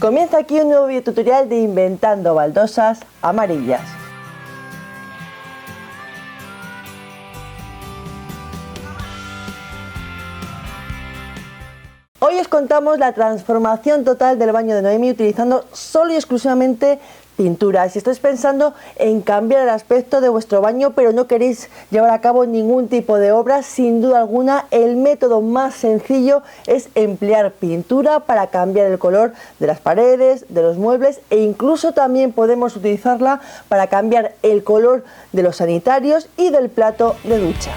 Comienza aquí un nuevo videotutorial de Inventando Baldosas Amarillas. Hoy os contamos la transformación total del baño de Noemi utilizando solo y exclusivamente pintura. Si estáis pensando en cambiar el aspecto de vuestro baño pero no queréis llevar a cabo ningún tipo de obra, sin duda alguna el método más sencillo es emplear pintura para cambiar el color de las paredes, de los muebles, e incluso también podemos utilizarla para cambiar el color de los sanitarios y del plato de ducha.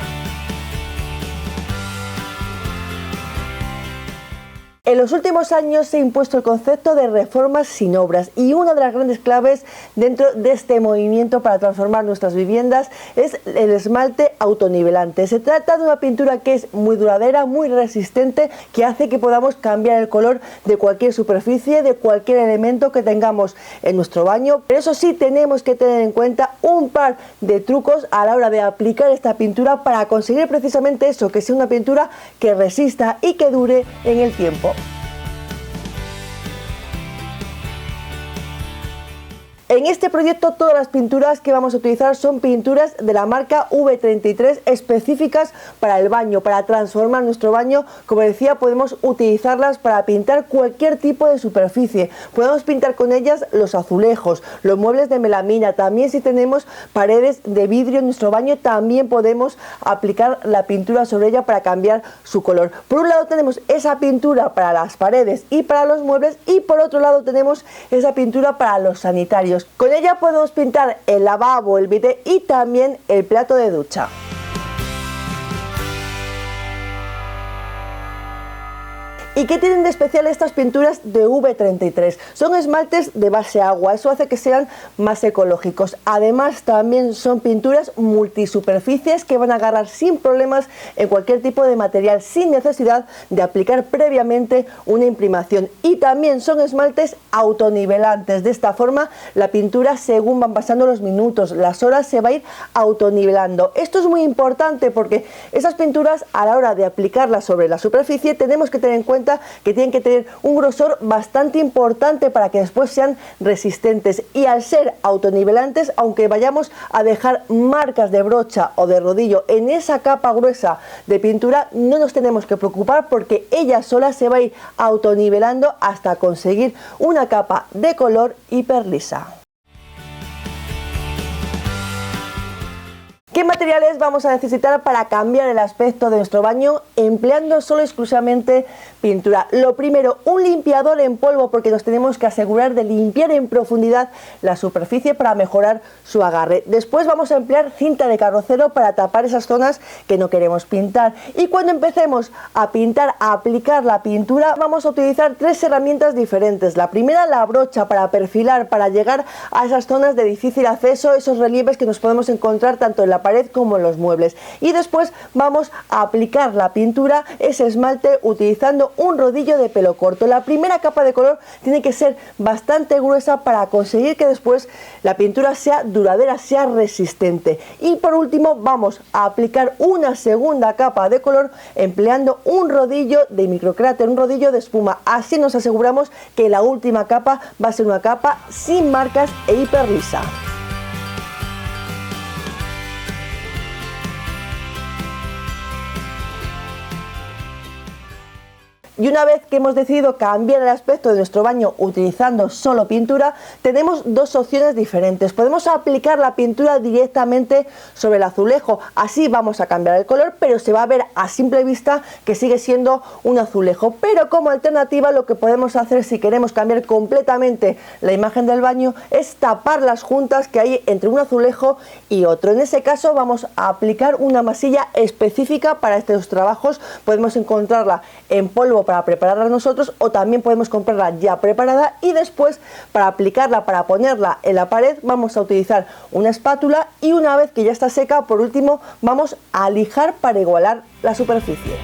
En los últimos años se ha impuesto el concepto de reformas sin obras, y una de las grandes claves dentro de este movimiento para transformar nuestras viviendas es el esmalte autonivelante. Se trata de una pintura que es muy duradera, muy resistente, que hace que podamos cambiar el color de cualquier superficie, de cualquier elemento que tengamos en nuestro baño. Pero eso sí, tenemos que tener en cuenta un par de trucos a la hora de aplicar esta pintura para conseguir precisamente eso, que sea una pintura que resista y que dure en el tiempo. En este proyecto todas las pinturas que vamos a utilizar son pinturas de la marca V33 específicas para el baño, para transformar nuestro baño. Como decía, podemos utilizarlas para pintar cualquier tipo de superficie. Podemos pintar con ellas los azulejos, los muebles de melamina. También si tenemos paredes de vidrio en nuestro baño, también podemos aplicar la pintura sobre ella para cambiar su color. Por un lado tenemos esa pintura para las paredes y para los muebles, y por otro lado tenemos esa pintura para los sanitarios. Con ella podemos pintar el lavabo, el bidet y también el plato de ducha. ¿Y qué tienen de especial estas pinturas de V33? Son esmaltes de base agua, eso hace que sean más ecológicos. Además, también son pinturas multisuperficies que van a agarrar sin problemas en cualquier tipo de material, sin necesidad de aplicar previamente una imprimación. Y también son esmaltes autonivelantes. De esta forma, la pintura, según van pasando los minutos, las horas, se va a ir autonivelando. Esto es muy importante porque esas pinturas, a la hora de aplicarlas sobre la superficie, tenemos que tener en cuenta que tienen que tener un grosor bastante importante para que después sean resistentes, y al ser autonivelantes, aunque vayamos a dejar marcas de brocha o de rodillo en esa capa gruesa de pintura, no nos tenemos que preocupar porque ella sola se va a ir autonivelando hasta conseguir una capa de color hiper lisa. ¿Qué materiales vamos a necesitar para cambiar el aspecto de nuestro baño empleando solo y exclusivamente pintura? Lo primero, un limpiador en polvo, porque nos tenemos que asegurar de limpiar en profundidad la superficie para mejorar su agarre. Después vamos a emplear cinta de carrocero para tapar esas zonas que no queremos pintar. Y cuando empecemos a pintar, a aplicar la pintura, vamos a utilizar tres herramientas diferentes. La primera, la brocha, para perfilar, para llegar a esas zonas de difícil acceso, esos relieves que nos podemos encontrar tanto en la pared como en los muebles. Y después vamos a aplicar la pintura, ese esmalte, utilizando un rodillo de pelo corto. La primera capa de color tiene que ser bastante gruesa para conseguir que después la pintura sea duradera, sea resistente. Y por último vamos a aplicar una segunda capa de color empleando un rodillo de microcráter, un rodillo de espuma. Así nos aseguramos que la última capa va a ser una capa sin marcas e hiper lisa. Y una vez que hemos decidido cambiar el aspecto de nuestro baño utilizando solo pintura, tenemos dos opciones diferentes. Podemos aplicar la pintura directamente sobre el azulejo, así vamos a cambiar el color, pero se va a ver a simple vista que sigue siendo un azulejo. Pero como alternativa, lo que podemos hacer si queremos cambiar completamente la imagen del baño es tapar las juntas que hay entre un azulejo y otro. En ese caso vamos a aplicar una masilla específica para estos trabajos. Podemos encontrarla en polvo para prepararla nosotros, o también podemos comprarla ya preparada, y después para aplicarla, para ponerla en la pared, vamos a utilizar una espátula, y una vez que ya está seca, por último vamos a lijar para igualar la superficie.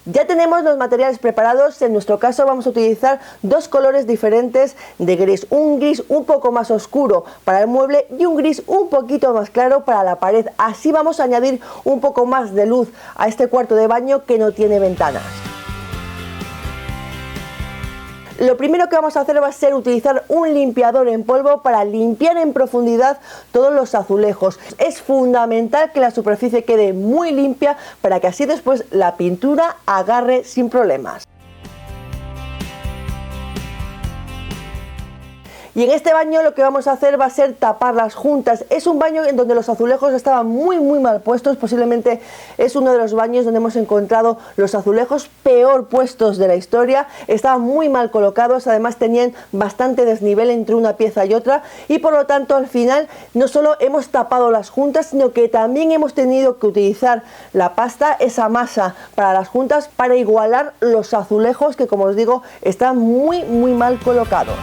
Ya tenemos los materiales preparados. En nuestro caso vamos a utilizar dos colores diferentes de gris. Un gris un poco más oscuro para el mueble y un gris un poquito más claro para la pared. Así vamos a añadir un poco más de luz a este cuarto de baño que no tiene ventanas. Lo primero que vamos a hacer va a ser utilizar un limpiador en polvo para limpiar en profundidad todos los azulejos. Es fundamental que la superficie quede muy limpia para que así después la pintura agarre sin problemas. Y en este baño lo que vamos a hacer va a ser tapar las juntas. Es un baño en donde los azulejos estaban muy mal puestos. Posiblemente es uno de los baños donde hemos encontrado los azulejos peor puestos de la historia. Estaban muy mal colocados, además tenían bastante desnivel entre una pieza y otra. Y por lo tanto al final no solo hemos tapado las juntas, sino que también hemos tenido que utilizar la pasta, esa masa para las juntas, para igualar los azulejos que, como os digo, están muy mal colocados.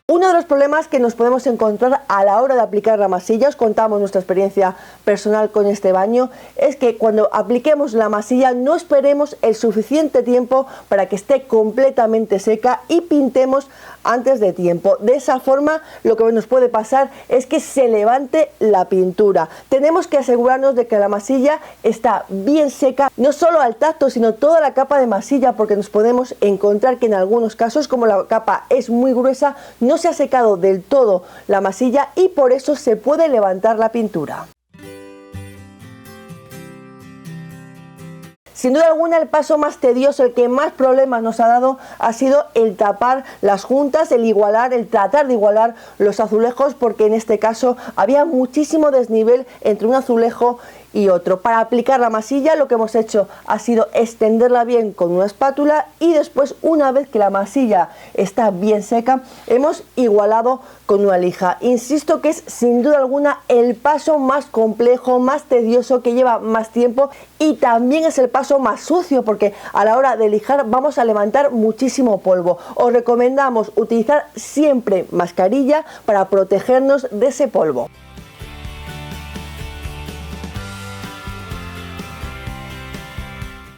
Uno de los problemas que nos podemos encontrar a la hora de aplicar la masilla, os contamos nuestra experiencia personal con este baño, es que cuando apliquemos la masilla no esperemos el suficiente tiempo para que esté completamente seca y pintemos antes de tiempo. De esa forma lo que nos puede pasar es que se levante la pintura. Tenemos que asegurarnos de que la masilla está bien seca, no solo al tacto, sino toda la capa de masilla, porque nos podemos encontrar que en algunos casos, como la capa es muy gruesa, no se ha secado del todo la masilla y por eso se puede levantar la pintura. Sin duda alguna el paso más tedioso, el que más problemas nos ha dado, ha sido el tapar las juntas, el igualar, el tratar de igualar los azulejos, porque en este caso había muchísimo desnivel entre un azulejo y otro. Para aplicar la masilla lo que hemos hecho ha sido extenderla bien con una espátula y después, una vez que la masilla está bien seca, hemos igualado con una lija. Insisto que es sin duda alguna el paso más complejo, más tedioso, que lleva más tiempo y también es el paso más sucio, porque a la hora de lijar vamos a levantar muchísimo polvo. Os recomendamos utilizar siempre mascarilla para protegernos de ese polvo.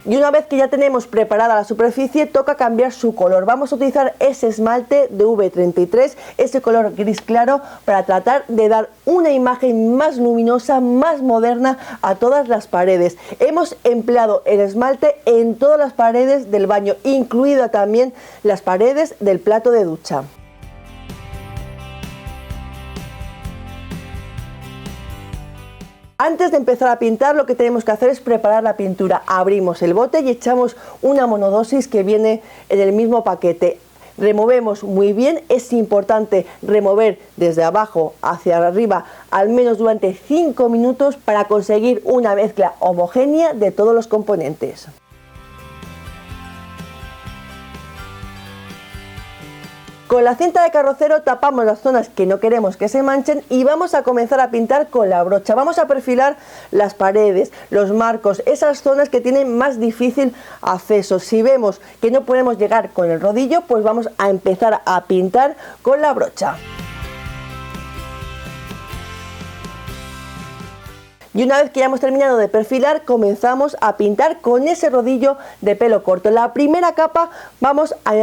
Y una vez que ya tenemos preparada la superficie, toca cambiar su color. Vamos a utilizar ese esmalte de V33, ese color gris claro, para tratar de dar una imagen más luminosa, más moderna a todas las paredes. Hemos empleado el esmalte en todas las paredes del baño, incluida también las paredes del plato de ducha. Antes de empezar a pintar, lo que tenemos que hacer es preparar la pintura. Abrimos el bote y echamos una monodosis que viene en el mismo paquete. Removemos muy bien, es importante remover desde abajo hacia arriba al menos durante 5 minutos para conseguir una mezcla homogénea de todos los componentes. Con la cinta de carrocero tapamos las zonas que no queremos que se manchen y vamos a comenzar a pintar con la brocha. Vamos a perfilar las paredes, los marcos, esas zonas que tienen más difícil acceso. Si vemos que no podemos llegar con el rodillo, pues vamos a empezar a pintar con la brocha. Y una vez que ya hemos terminado de perfilar, comenzamos a pintar con ese rodillo de pelo corto. La primera capa vamos a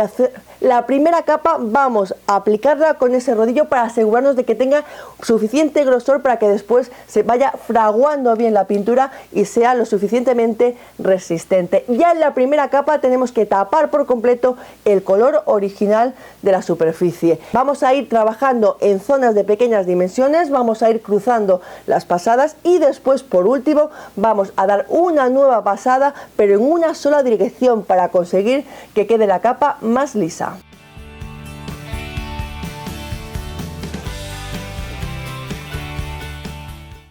aplicarla con ese rodillo para asegurarnos de que tenga suficiente grosor para que después se vaya fraguando bien la pintura y sea lo suficientemente resistente. Ya en la primera capa tenemos que tapar por completo el color original de la superficie. Vamos a ir trabajando en zonas de pequeñas dimensiones, vamos a ir cruzando las pasadas y después, por último, vamos a dar una nueva pasada, pero en una sola dirección, para conseguir que quede la capa más lisa.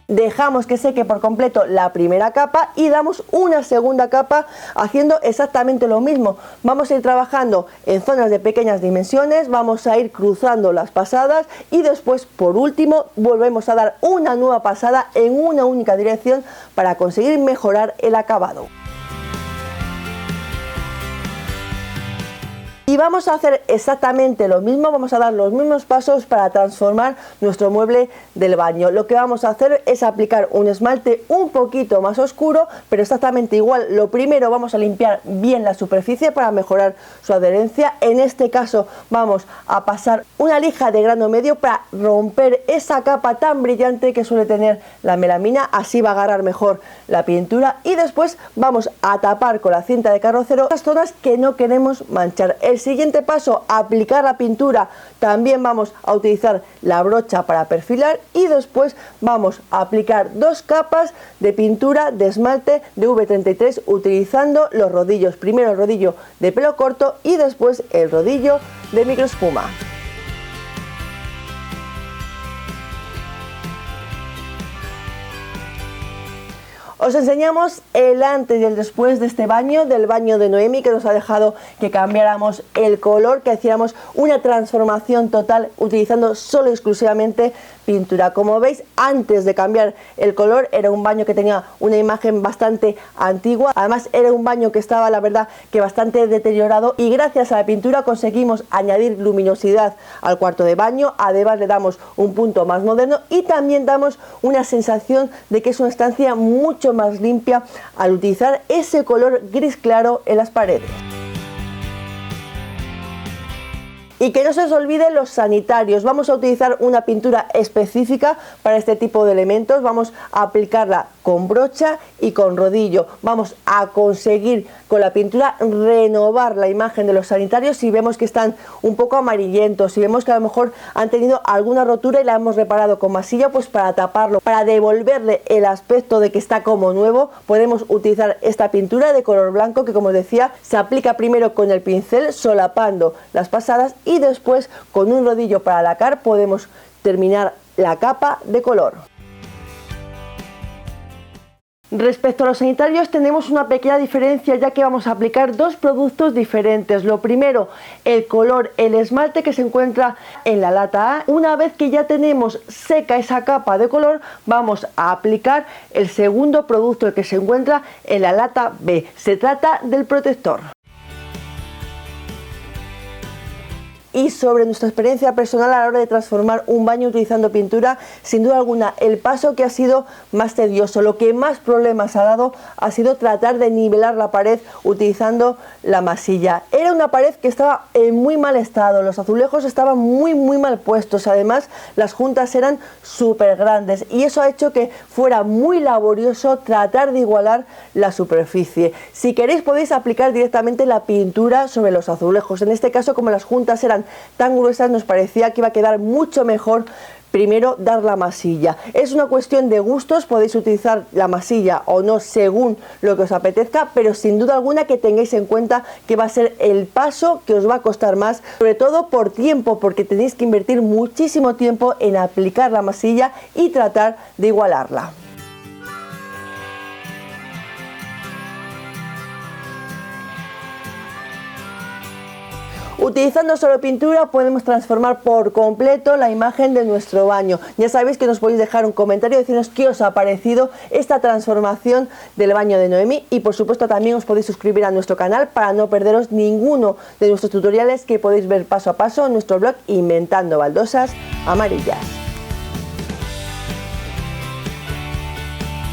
Dejamos que seque por completo la primera capa y damos una segunda capa haciendo exactamente lo mismo. Vamos a ir trabajando en zonas de pequeñas dimensiones, vamos a ir cruzando las pasadas y después, por último, volvemos a dar una nueva pasada en una única dirección para conseguir mejorar el acabado. Y Y vamos a hacer exactamente lo mismo, vamos a dar los mismos pasos para transformar nuestro mueble del baño. Lo que vamos a hacer es aplicar un esmalte un poquito más oscuro, pero exactamente igual. Lo primero, vamos a limpiar bien la superficie para mejorar su adherencia. En este caso vamos a pasar una lija de grano medio para romper esa capa tan brillante que suele tener la melamina, así va a agarrar mejor la pintura. Y después vamos a tapar con la cinta de carrocero las zonas que no queremos manchar. El siguiente paso, aplicar la pintura. También vamos a utilizar la brocha para perfilar y después vamos a aplicar 2 capas de pintura de esmalte de V33 utilizando los rodillos. Primero el rodillo de pelo corto y después el rodillo de microespuma. Os enseñamos el antes y el después de este baño, del baño de Noemi, que nos ha dejado que cambiáramos el color, que hiciéramos una transformación total utilizando solo y exclusivamente pintura. Como veis, antes de cambiar el color era un baño que tenía una imagen bastante antigua, además era un baño que estaba, la verdad, que bastante deteriorado, y gracias a la pintura conseguimos añadir luminosidad al cuarto de baño. Además le damos un punto más moderno y también damos una sensación de que es una estancia mucho más limpia al utilizar ese color gris claro en las paredes. Y que no se os olvide los sanitarios. Vamos a utilizar una pintura específica para este tipo de elementos. Vamos a aplicarla con brocha y con rodillo. Vamos a conseguir con la pintura renovar la imagen de los sanitarios si vemos que están un poco amarillentos, si vemos que a lo mejor han tenido alguna rotura y la hemos reparado con masilla, pues para taparlo, para devolverle el aspecto de que está como nuevo, podemos utilizar esta pintura de color blanco que, como os decía, se aplica primero con el pincel solapando las pasadas y después con un rodillo para lacar podemos terminar la capa de color. Respecto a los sanitarios tenemos una pequeña diferencia, ya que vamos a aplicar 2 productos diferentes. Lo primero, el color, el esmalte que se encuentra en la lata A. Una vez que ya tenemos seca esa capa de color, vamos a aplicar el segundo producto, el que se encuentra en la lata B. Se trata del protector. Y sobre nuestra experiencia personal a la hora de transformar un baño utilizando pintura, sin duda alguna el paso que ha sido más tedioso, lo que más problemas ha dado ha sido tratar de nivelar la pared utilizando la masilla. Era una pared que estaba en muy mal estado, los azulejos estaban muy mal puestos, además las juntas eran súper grandes y eso ha hecho que fuera muy laborioso tratar de igualar la superficie. Si queréis podéis aplicar directamente la pintura sobre los azulejos. En este caso, como las juntas eran tan gruesas, nos parecía que iba a quedar mucho mejor primero dar la masilla. Es una cuestión de gustos, podéis utilizar la masilla o no según lo que os apetezca, pero sin duda alguna que tengáis en cuenta que va a ser el paso que os va a costar más, sobre todo por tiempo, porque tenéis que invertir muchísimo tiempo en aplicar la masilla y tratar de igualarla. Utilizando solo pintura podemos transformar por completo la imagen de nuestro baño. Ya sabéis que nos podéis dejar un comentario y decirnos qué os ha parecido esta transformación del baño de Noemi, y por supuesto también os podéis suscribir a nuestro canal para no perderos ninguno de nuestros tutoriales que podéis ver paso a paso en nuestro blog Inventando Baldosas Amarillas.